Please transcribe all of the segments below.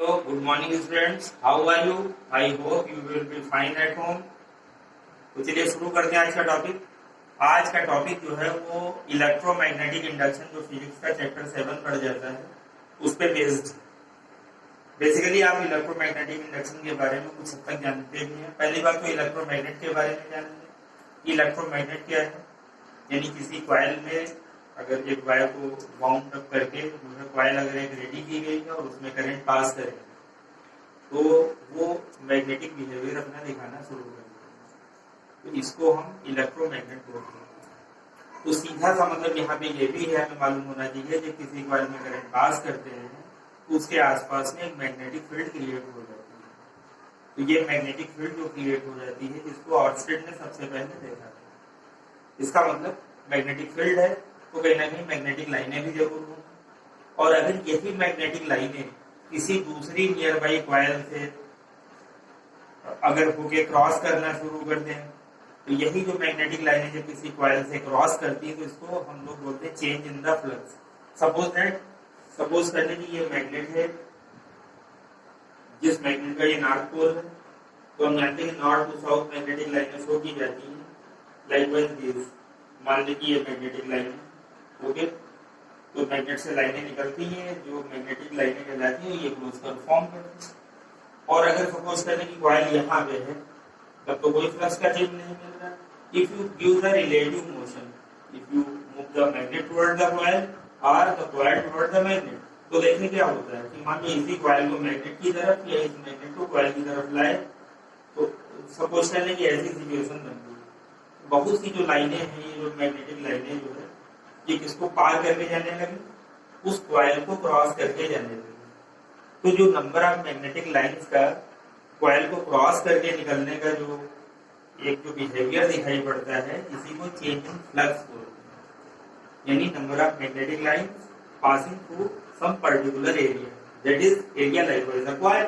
So, good morning students. How are you? I hope you will be fine at home. तो चलिए शुरू करते हैं आज का टॉपिक। आज का टॉपिक जो है वो इलेक्ट्रोमैग्नेटिक इंडक्शन, जो फिजिक्स का चैप्टर 7 पढ़ जाता है, उस पे बेस्ड। बेसिकली आप इलेक्ट्रोमैग्नेटिक इंडक्शन के बारे में कुछ हद तक जानते ही हैं। पहली बात तो इलेक्ट्रोमैग्नेट के बारे में जानेंगे। इलेक्ट्रोमैग्नेट क्या है, यानी किसी कॉइल में अगर एक वायर को बाउंड अप करके कॉइल अगर एक रेडी की गई है और उसमें करंट पास करे तो वो मैग्नेटिक बिहेवियर अपना दिखाना शुरू कर देगा, तो इसको हम इलेक्ट्रोमैग्नेट बोलते हैं। तो सीधा सा मतलब यहाँ पे ये भी है, हमें मालूम होना चाहिए जब किसी कॉइल में करंट पास करते हैं तो उसके आसपास में एक मैग्नेटिक फील्ड क्रिएट हो जाती है। तो ये मैग्नेटिक फील्ड जो क्रिएट हो जाती है, जिसको ऑर्स्टेड ने सबसे पहले देखा था। इसका मतलब मैग्नेटिक फील्ड है तो कहीं ना कहीं मैग्नेटिक लाइनें भी जरूर होंगी, और अगर यही मैग्नेटिक लाइनें किसी दूसरी नियर बाई कॉइल से अगर होके क्रॉस करना शुरू कर दें, तो यही जो मैग्नेटिक लाइनें जब किसी कॉइल से क्रॉस करती है तो इसको हम लोग बोलते हैं change in the flux. Suppose करने की ये मैग्नेट है, जिस मैग्नेट का ये नॉर्थ पोल है, तो हम जानते हैं नॉर्थ टू साउथ मैग्नेटिक लाइनें शो की जाती है। लाइकवाइज दिस, मान लीजिए ये मैग्नेटिक लाइन है, ओके। तो मैग्नेट से लाइनें निकलती हैं, जो मैग्नेटिक लाइनें कहलाती हैं, ये क्लोज कर फॉर्म करती है। और अगर सपोज करने की कॉइल यहाँ पे है, तब तो कोई फ्लक्स का चेंज नहीं मिल रहा। If you give the relative motion, if you move the magnet toward the coil और the coil toward the magnet, तो देखिए क्या होता है कि मान लो इसी कॉइल को मैग्नेट की तरफ या इस मैग्नेट को कॉइल की तरफ लाए, तो सपोज करने की ऐसी सिचुएशन बनती है, बहुत सी जो लाइनें हैं, ये जो मैग्नेटिक लाइनें जो है, ये किसको पार करके जाने लगी, उस कॉइल को क्रॉस करके जाने लगी। तो जो नंबर ऑफ मैग्नेटिक लाइंस का कॉइल को क्रॉस करके निकलने का जो एक जो बिहेवियर दिखाई पड़ता है, इसी को चेंज इन फ्लक्स बोलते हैं। यानी number of magnetic lines passing through some particular area, that is area likewise a coil.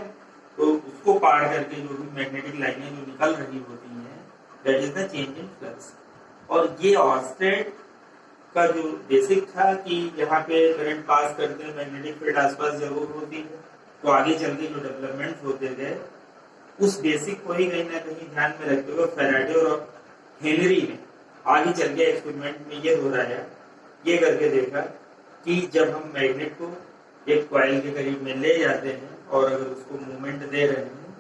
तो उसको पार करके जो भी मैग्नेटिक लाइनें जो निकल रही होती हैं, that is the change in flux. और ये ऑर्स्टेड का जो बेसिक था कि यहाँ पे करंट पास करते हैं, मैग्नेटिक फील्ड आसपास जरूर होती है, तो आगे चल के जो डेवलपमेंट होते गए, उस बेसिक को ही कहीं ना कहीं ध्यान में रखते हुए फैराडे और हेनरी ने आगे चल के एक्सपेरिमेंट में ये दोहराया, ये करके देखा कि जब हम मैग्नेट को एक कॉइल के करीब में ले जाते हैं और अगर उसको मूवमेंट दे रहे हैं,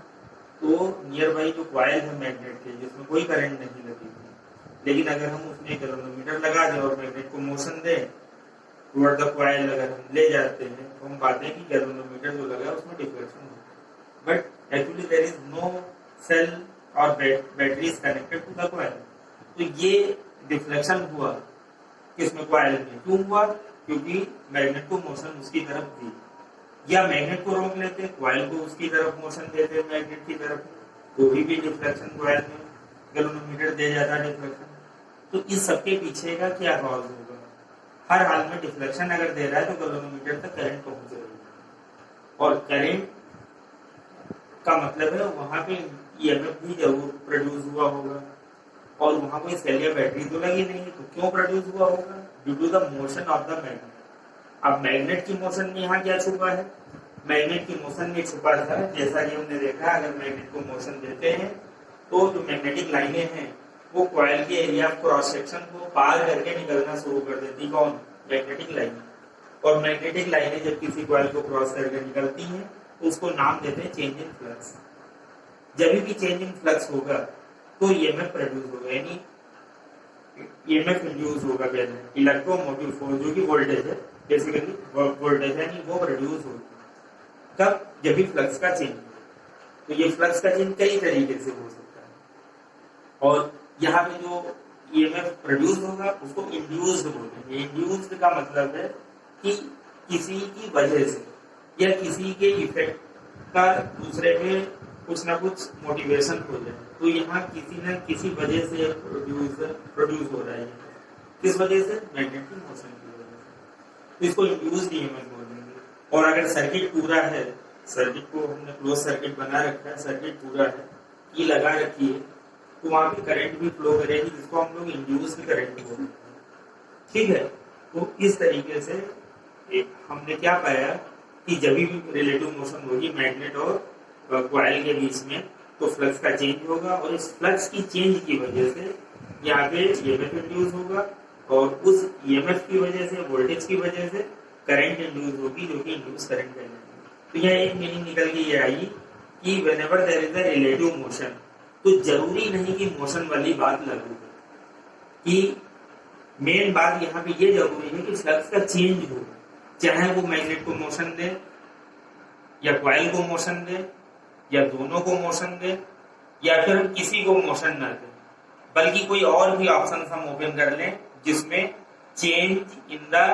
तो नियर बाई जो कॉइल है मैग्नेट के, जिसमें कोई करंट नहीं लगी, लेकिन अगर हम उसमें गैल्वेनोमीटर लगा दें और मैग्नेट को मोशन दें टुवर्ड द कॉइल अगर हम ले जाते हैं, तो हम पाते हैं कि गैल्वेनोमीटर जो लगा है उसमें डिफ्लेक्शन होता है। But actually there is no cell और batteries connected to the coil. तो ये डिफ्लेक्शन हुआ किसमें, कॉइल में। क्यों हुआ? क्योंकि मैग्नेट को मोशन उसकी तरफ दी, या मैग्नेट को रोक लेते, कॉइल को उसकी तरफ मोशन देते मैग्नेट की तरफ, तो भी डिफ्लेक्शन कॉइल में गैल्वेनोमीटर दे जाता है डिफ्लेक्शन। तो इस सबके पीछे का क्या कॉज होगा? हर हाल में डिफ्लेक्शन अगर दे रहा है तो गैल्वेनोमीटर तक करंट पहुंच रही है, और करंट का मतलब है वहां पे ईएमएफ भी जरूर प्रोड्यूस हुआ होगा, और वहां कोई सेल या बैटरी तो लगी नहीं, तो क्यों प्रोड्यूस हुआ होगा? Due to the motion of the magnet. अब मैग्नेट की मोशन में यहाँ क्या छुपा है? मैग्नेट की मोशन में छुपा था, जैसा कि हमने देखा, अगर मैग्नेट को मोशन देते हैं तो जो मैग्नेटिक लाइनें हैं वो कॉइल के एरिया ऑफ क्रॉस सेक्शन को पार करके निकलना शुरू कर देती। कौन? Magnetic line. और मैग्नेटिक लाइनें जब किसी कॉइल को क्रॉस करके निकलती हैं तो उसको नाम देते हैं चेंज इन फ्लक्स। जब भी चेंज इन फ्लक्स होगा तो ईएमएफ प्रोड्यूस होगा, यानी ईएमएफ इंड्यूस होगा। पहले इलेक्ट्रोमोटिव फोर्स जो कि वोल्टेज है, बेसिकली वोल्टेज है, वो प्रोड्यूस होगी। तब जब भी फ्लक्स का चेंज, तो ये फ्लक्स का चेंज कई तरीके से हो सकता है, और यहाँ पे जो ईएमएफ प्रोड्यूस होगा उसको इंड्यूस्ड बोलते हैं। इंड्यूस्ड का मतलब है कि किसी की वजह से या किसी के इफेक्ट का दूसरे में कुछ ना कुछ मोटिवेशन हो जाए, तो यहाँ किसी न किसी वजह से प्रोड्यूस हो रहा है। किस वजह से? मैग्नेट की मोशन की वजह से, तो इसको इंड्यूस्ड ईएमएफ बोलेंगे। और अगर सर्किट पूरा है, सर्किट को हमने क्लोज सर्किट बना रखा है, सर्किट पूरा है, की लगा रखी है, तो वहां पे करंट भी फ्लो करेगी, जिसको हम लोग इंड्यूस्ड करंट बोलते हैं। ठीक है, तो इस तरीके से हमने क्या पाया कि जब भी रिलेटिव मोशन होगी मैग्नेट और कॉइल के बीच में, तो फ्लक्स का चेंज होगा, और इस फ्लक्स की चेंज की वजह से यहाँ पे ईएमएफ इंड्यूस होगा, और उस ईएमएफ की वजह से, वोल्टेज की वजह से करंट इंड्यूस होगी, जो कि इंड्यूस करंट कहलाएगी। तो यह एक मीनिंग निकल के ये आई कि whenever there is a relative motion, तो जरूरी नहीं कि मोशन वाली बात लागू हो, कि मेन बात यहाँ पे ये जरूरी है कि फ्लक्स का चेंज हो, चाहे वो मैग्नेट को मोशन दे या कॉइल को मोशन दे या दोनों को मोशन दे या फिर हम किसी को मोशन ना दे, बल्कि कोई और भी ऑप्शन हम ओपन कर लें जिसमें चेंज इन द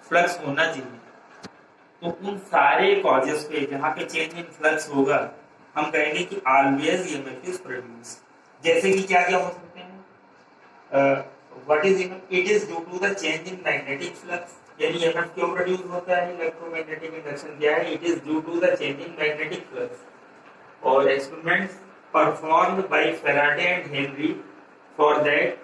फ्लक्स होना चाहिए। तो उन सारे कॉजेस पे जहां पे चेंज इन फ्लक्स होगा, हम कहेंगे कि ऑलवेज ईएमएफ इज प्रोड्यूस। जैसे कि क्या क्या हो सकते हैं, what is EMF? It is due to the change in magnetic flux. यानी ईएमएफ क्यों प्रोड्यूस होता है? इलेक्ट्रोमैग्नेटिक इंडक्शन क्या है? It is due to the change in magnetic flux. और experiments performed by Faraday and Henry for that,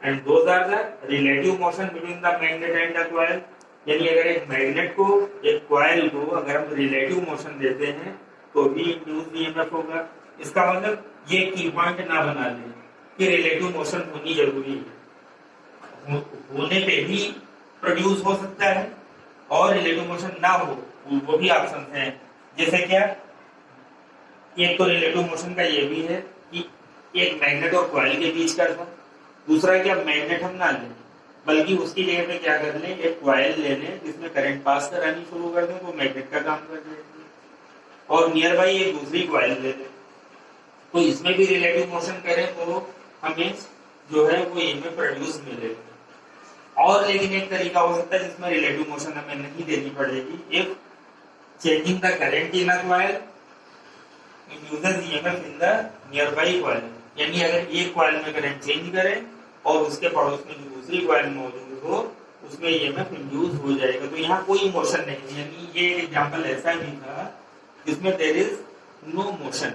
and those are the relative motion between the magnet and the coil. यानी अगर एक magnet को, एक coil को अगर हम relative motion देते हैं तो भी इंड्यूस्ड ईएमएफ होगा। इसका मतलब ये की पॉइंट ना बना लें कि रिलेटिव मोशन होनी जरूरी है, होने पे भी प्रोड्यूस हो सकता है, और रिलेटिव मोशन ना हो वो भी ऑप्शन हैं। जैसे क्या, एक तो रिलेटिव मोशन का ये भी है कि एक मैग्नेट और कॉइल के बीच का था। दूसरा क्या, मैग्नेट हम ना लें, बल्कि उसकी जगह पे क्या कर लें, एक कॉइल ले लें जिसमें करंट पास करानी शुरू कर दें, तो मैग्नेट का काम कर दें, और नियर बाई एक दूसरी कॉइल ले लें, तो इसमें भी रिलेटिव मोशन करें तो हमें जो है वो ईएमएफ प्रोड्यूस मिलेगा। और लेकिन एक तरीका हो सकता है जिसमें रिलेटिव मोशन हमें नहीं देनी पड़ेगी, if changing the current in a coil induces EMF in the near by coil. यानी अगर एक कॉइल में करंट चेंज करें और उसके पड़ोस में जो दूसरी कॉइल मौजूद हो उसमें ईएमएफ इंड्यूस हो जाएगा। तो यहाँ कोई मोशन नहीं है। यानी ये एग्जांपल ऐसा भी था जिसमें there is no motion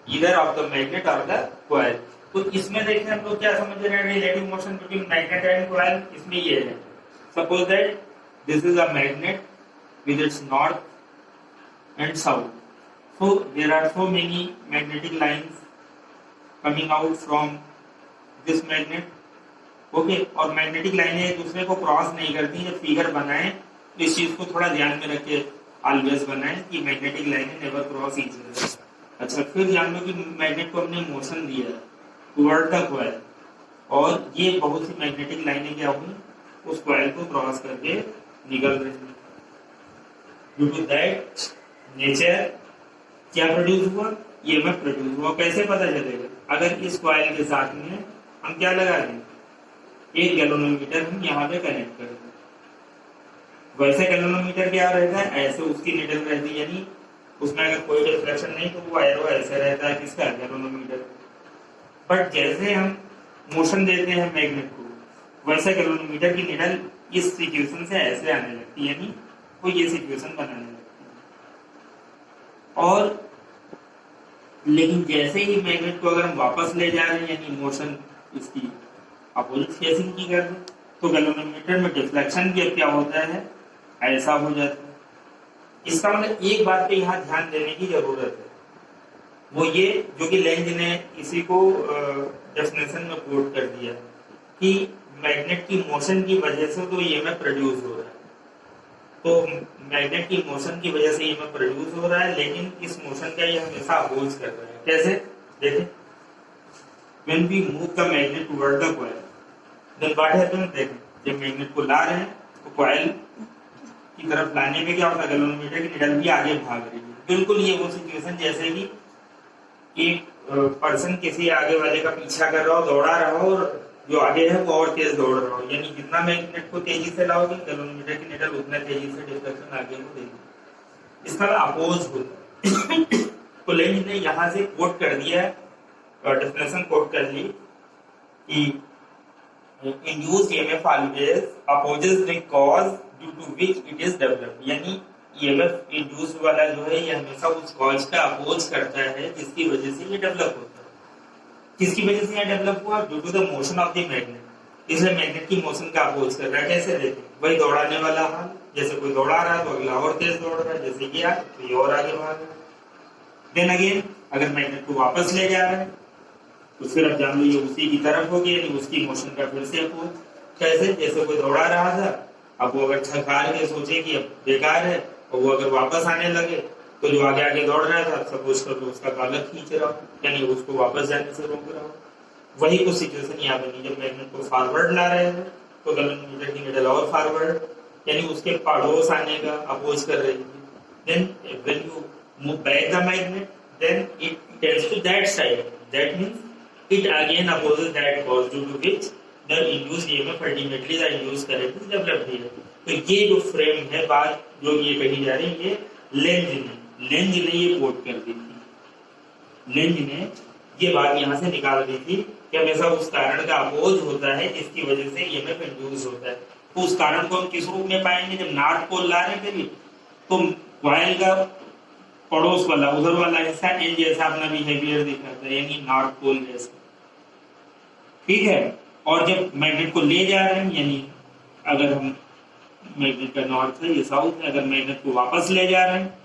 either of the magnet और द कॉइल। तो इसमें देखिए हम लोग क्या समझ रहे हैं, relative motion between magnet and coil. इसमें ये है, suppose that this is a magnet with its north and south, so there are so many magnetic lines coming out from this magnet, okay, और मैग्नेटिक लाइनें एक दूसरे को cross नहीं करती। जब फिगर बनाएं तो इस चीज को थोड़ा ध्यान में रखे, ऑलवेज बनाएं कि मैग्नेटिक लाइनें नेवर क्रॉस ईच अदर। अच्छा, फिर जान लो कि मैग्नेट को हमने मोशन दिया टुवर्ड द कॉइल, और ये बहुत सी मैग्नेटिक लाइनें क्या हुई, उस कॉइल को क्रॉस करके निकल रही हैं। ड्यू टू दैट नेचर क्या प्रोड्यूस हुआ, ईएमएफ प्रोड्यूस हुआ। कैसे पता चलेगा? अगर इस कॉइल के साथ में हम क्या लगा दें, एक गैल्वेनोमीटर हम यहाँ पे कनेक्ट कर दें। वैसे गैल्वेनोमीटर क्या रहता है, ऐसे उसकी निडल रहती है, यानी उसमें अगर कोई डिफ्लेक्शन नहीं तो वो एरो ऐसे रहता है, किसका, गैल्वेनोमीटर। बट जैसे हम मोशन देते हैं मैग्नेट को, वैसे गैल्वेनोमीटर की निडल इस सिचुएशन से ऐसे आने लगती है, यानी वो ये सिचुएशन बनाने लगती है। और लेकिन जैसे ही मैग्नेट को अगर हम वापस ले जा रहे हैं, यानी मोशन इसकी अपोजिट फेसिंग की कर दें, तो गैल्वेनोमीटर में डिफ्लेक्शन भी क्या होता है, ऐसा हो जाता है। इसका मतलब एक बात पे यहाँ ध्यान देने की जरूरत है, वो ये जो कि लेंज ने इसी को डेफिनेशन में कोट कर दिया कि मैग्नेट की मोशन की वजह से तो ईएमएफ प्रोड्यूस हो रहा है। तो मैग्नेट की मोशन की वजह से ईएमएफ प्रोड्यूस हो रहा है, लेकिन इस मोशन का ये हमेशा अपोज कर रहा है। कैसे? देखें, when we move the magnet toward the coil, then what happens? देखें, जब मैग्नेट को ला रहे हैं तो कॉइल की तरफ लाने में क्या होता है, गैल्वेनोमीटर की निडल भी आगे भाग रही है। बिल्कुल ये वो सिचुएशन जैसे कि एक पर्सन किसी आगे वाले का पीछा कर रहा हो, दौड़ा रहा हो, और जो आगे है वो और तेज दौड़ रहा हो। यानी जितना मैग्नेट को तेजी से लाओगे गैल्वेनोमीटर की निडल उतना तेजी से डिफ्लेक्शन आगे को देगी। इसका अपोज होता है। तो लेंज ने यहाँ से कोट कर दिया, डेफिनेशन कोट कर ली कि induced EMF always opposes the cause due to which it is developed. यानी ईएमएफ इंड्यूस्ड वाला जो है ये हमेशा उस कॉज का अपोज करता है जिसकी वजह से ये डेवलप होता है। किसकी वजह से यह डेवलप हुआ? Due to the motion of the magnet. इसलिए मैग्नेट की मोशन का अपोज कर रहा है। कैसे? देखें, वही दौड़ाने वाला हाल, जैसे कोई दौड़ा रहा है तो अगला और तेज दौड़ रहा है, जैसे ये आए तो ये और आगे भाग रहा है। देन अगेन अगर मैग्नेट को वापस ले जा रहा है तो फिर अब जान लो ये उसी की तरफ होगी, यानी उसकी मोशन का फिर से अपोज। कैसे? जैसे कोई दौड़ा रहा था, अब वो अगर छकार के सोचे कि अब बेकार है, और वो अगर वापस आने लगे तो जो आगे आगे दौड़ रहा था सपोज कर लो उसका कालर खींच रहा हो, यानी उसको वापस जाने से रोक रहा हो। वही कुछ सिचुएशन यहाँ बनी, जब मैग्नेट को फॉरवर्ड ला रहे थे तो गैल्वेनोमीटर की निडल और फॉरवर्ड, यानी उसके पड़ोस आने का अपोज कर रही थी। Then when you move back the magnet then it tends to that side, that means it again opposes that cause due to which the induced EMF ultimately the induced current is developed here. तो ये जो frame है, बात जो ये कही जा रही है, लेंज ने ये कोट कर दी थी। लेंज ने ये बात यहाँ से निकाल दी थी कि हमेशा उस कारण का अपोज होता है जिसकी वजह से ईएमएफ इंड्यूस होता है। तो उस कारण को हम किस रूप में पाएंगे? जब नॉर्थ पोल ला रहे थे तो कॉइल का पड़ोस वाला उधर वाला हिस्सा एन जैसा अपना बिहेवियर दिखाता है, यानी नॉर्थ पोल जैसा। ठीक है। और जब मैग्नेट को ले जा रहे हैं, यानी अगर हम मैग्नेट का नॉर्थ है, ये साउथ है, अगर मैग्नेट को वापस ले जा रहे हैं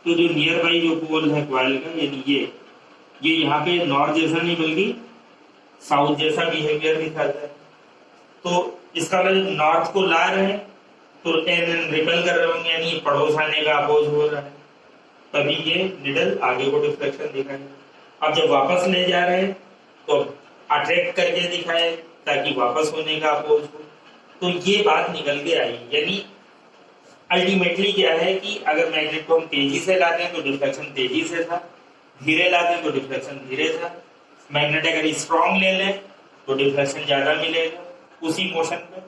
तो जो नियर बाई जो पोल है कॉइल का, यानी ये यहाँ पे नॉर्थ जैसा नहीं बल्कि साउथ जैसा बिहेवियर दिखाता है। तो इसका मतलब नॉर्थ को ला रहे हैं तो एन रिपेल कर रहे होंगे, यानी पड़ोस आने का अपोज हो रहा है, तभी ये निडल आगे को डिफ्लेक्शन दिखाएगा। अब जब वापस ले जा रहे हैं तो अट्रैक्ट करके दिखाए ताकि वापस होने का अपोज हो। तो ये बात निकल के आई, यानी अल्टीमेटली क्या है कि अगर मैग्नेट को हम तेजी से लाते हैं तो डिफ्लेक्शन तेजी से था, धीरे लाते हैं तो डिफ्लेक्शन धीरे था। मैग्नेट अगर स्ट्रॉन्ग ले लें तो डिफ्लेक्शन ज्यादा मिलेगा उसी मोशन पे।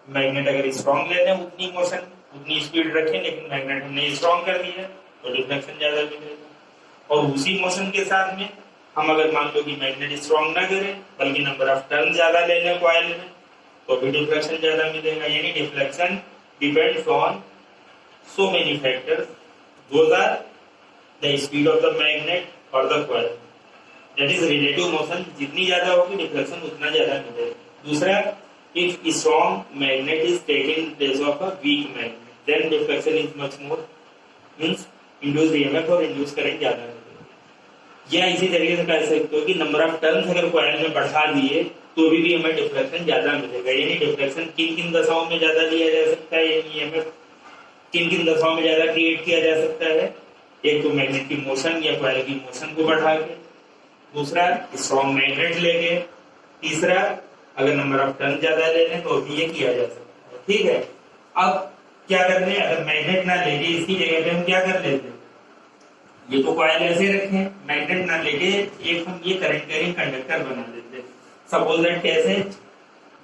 मैग्नेट अगर स्ट्रॉन्ग ले लें उतनी मोशन उतनी स्पीड रखें, लेकिन मैग्नेट हमने स्ट्रॉन्ग कर दिया तो डिफ्लेक्शन ज्यादा मिलेगा। और उसी मोशन के साथ में हम अगर मान लो कि मैग्नेट स्ट्रॉन्ग ना करें बल्कि नंबर ऑफ टर्न ज्यादा ले लें कॉइल में तो भी डिफ्लेक्शन ज्यादा मिलेगा। यानी deflection depends on so many factors. Those are the speed of the magnet or the coil. That is relative motion. जितनी ज्यादा होगी डिफ्लेक्शन उतना ज्यादा मिलेगा। दूसरा, if a strong magnet is taking place of a weak magnet, then deflection is much more, means induced EMF और induced current ज्यादा मिलेगा। या इसी तरीके से कह सकते हो कि नंबर ऑफ टर्न्स अगर कॉइल में बढ़ा दिए तो भी हमें डिफ्लेक्शन ज्यादा मिलेगा। यानी डिफ्लेक्शन किन किन दशाओं में ज्यादा लिया जा सकता है, यानी EMF किन किन दशाओं में ज्यादा क्रिएट किया जा सकता है? एक तो मैग्नेट की मोशन या कॉइल की मोशन को बढ़ा के, दूसरा स्ट्रॉन्ग मैग्नेट लेके, तीसरा अगर नंबर ऑफ टर्न ज्यादा ले लें तो भी ये किया जा सकता है। ठीक है। अब क्या करते हैं, अगर मैग्नेट ना लेके इसकी जगह पे हम क्या कर लेते हैं, ये तो कॉइल ऐसे रखें, मैग्नेट ना लेके एक हम ये करंट कैरिंग कंडक्टर बना देते हैं। सपोज दैट कैसे,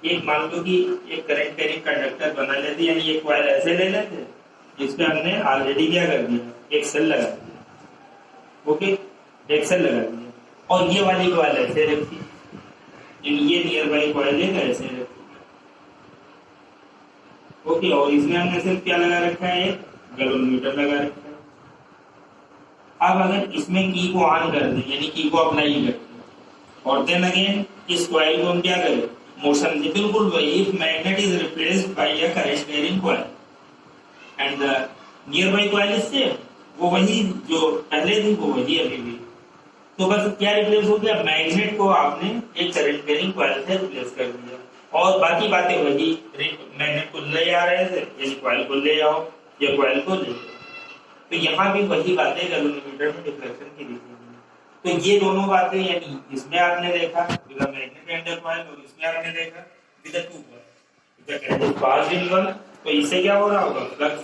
एक मान लो कि एक करंट कैरिंग कंडक्टर बना लेते, यानी ये कॉइल ऐसे ले लेते जिसपे हमने ऑलरेडी क्या कर दिया, एक सेल लगा दिया। ओके, एक सेल लगा दिया और ये वाली कॉइल ऐसे रखी, ये नियर बाई कॉइल है ऐसे रखी। ओके, और इसमें हमने सिर्फ क्या लगा रखा है, एक गैल्वेनोमीटर लगा रखा है। अब अगर इसमें की को ऑन कर दें, यानी की को अप्लाई करते और देन अगेन इस कॉइल को हम क्या करें, मोशन दे, बिल्कुल वही। If magnet is replaced by a current carrying coil and the near by coil is same, वो वही जो पहले थी वो वही अभी भी। तो बस क्या रिप्लेस हो गया, मैग्नेट को आपने एक करंट कैरिंग कॉइल से रिप्लेस कर दिया और बाकी बातें वही। मैग्नेट को ले आ रहे थे, यानी कॉइल को ले आओ या कॉइल को ले आओ। तो यहाँ भी वही बातें गैल्वेनोमीटर में डिफ्लेक्शन की दिखी। तो ये दोनों बातें, यानी इसमें आपने देखा with the magnet and the coil और इसमें आपने देखा with the two coil. The current is passed in one, तो इससे क्या हो रहा होगा, फ्लक्स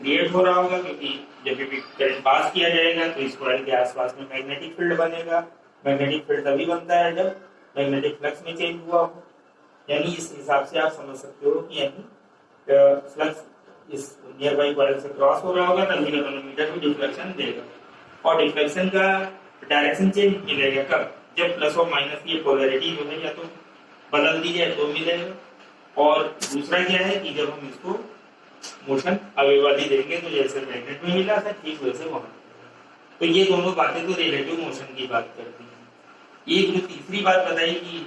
क्रिएट हो रहा होगा, क्योंकि जब भी करंट पास किया जाएगा तो इस कॉइल के आसपास में मैग्नेटिक फील्ड बनेगा। मैग्नेटिक फील्ड तभी बनता है जब मैग्नेटिक फ्लक्स में चेंज हुआ हो। यानी इस हिसाब से आप समझ सकते हो कि यानी फ्लक्स इस नियर बाई कॉइल से क्रॉस हो रहा होगा, तभी गैल्वेनोमीटर भी डिफ्लेक्शन देगा। और डिफ्लेक्शन का डायरेक्शन चेंज मिलेगा कब, जब प्लस और माइनस की पोलैरिटी जो है या तो बदल दी जाए तो मिलेगा। और दूसरा क्या है कि जब हम इसको मोशन अवेवादी देंगे तो जैसे मैग्नेट में मिला था ठीक वैसे वहां। तो ये दोनों बातें तो रिलेटिव मोशन की बात करती हैं। एक जो तीसरी बात बताई कि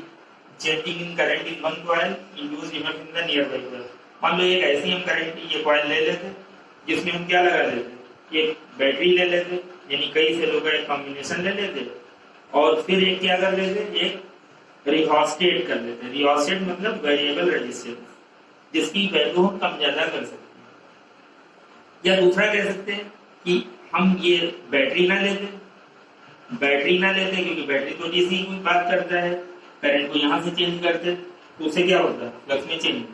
changing in current in one coil induce image in the near by coil, मान लो एक ऐसी हम करंट ये कॉइल ले लेते जिसमें हम क्या लगा लेते, एक बैटरी ले लेते, यानी कई सेलों का एक कॉम्बिनेशन ले लेते, और फिर एक क्या कर लेते, एक रिहोस्टेट कर लेते। रिहोस्टेट मतलब वेरिएबल रेजिस्टेंस, जिसकी वैल्यू हम कम ज्यादा कर सकते हैं। या दूसरा कह सकते हैं कि हम ये बैटरी ना लेते क्योंकि बैटरी तो डीसी की बात करता है, करंट को यहाँ से चेंज करते तो उससे क्या होता है, फ्लक्स में चेंज होता है।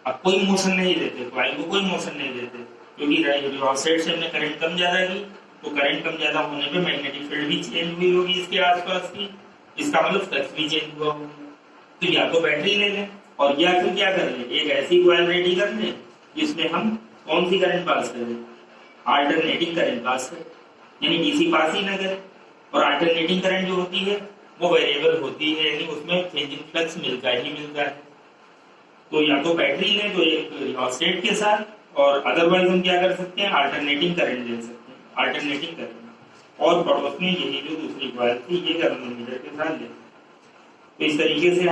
अब कोई मोशन नहीं देते, कॉइल को कोई मोशन नहीं देते, क्योंकि रिहोस्टेट से हमने करंट कम ज्यादा की, तो करंट कम ज्यादा होने पे मैग्नेटिक फील्ड भी चेंज हुई होगी इसके आसपास की, इसका मतलब फ्लक्स भी चेंज हुआ होगा। तो या तो बैटरी ले लें, और या फिर क्या कर लें, एक ऐसी कॉइल रेडी कर लें जिसमें हम कौन सी करंट पास करें, अल्टरनेटिंग करंट पास करें, यानी डीसी पास ही ना करें। और अल्टरनेटिंग करंट जो होती है वो वेरिएबल होती है, यानी उसमें चेंजिंग फ्लक्स मिलता है। तो या तो बैटरी लें तो एक रिहोस्टेट के साथ, और अदरवाइज हम क्या कर सकते हैं, अल्टरनेटिंग करंट ले सकते हैं, अल्टरनेटिंग करंट। और पड़ोस में यही जो दूसरी कॉइल थी ये गैल्वेनोमीटर के साथ ले, तो इस तरीके से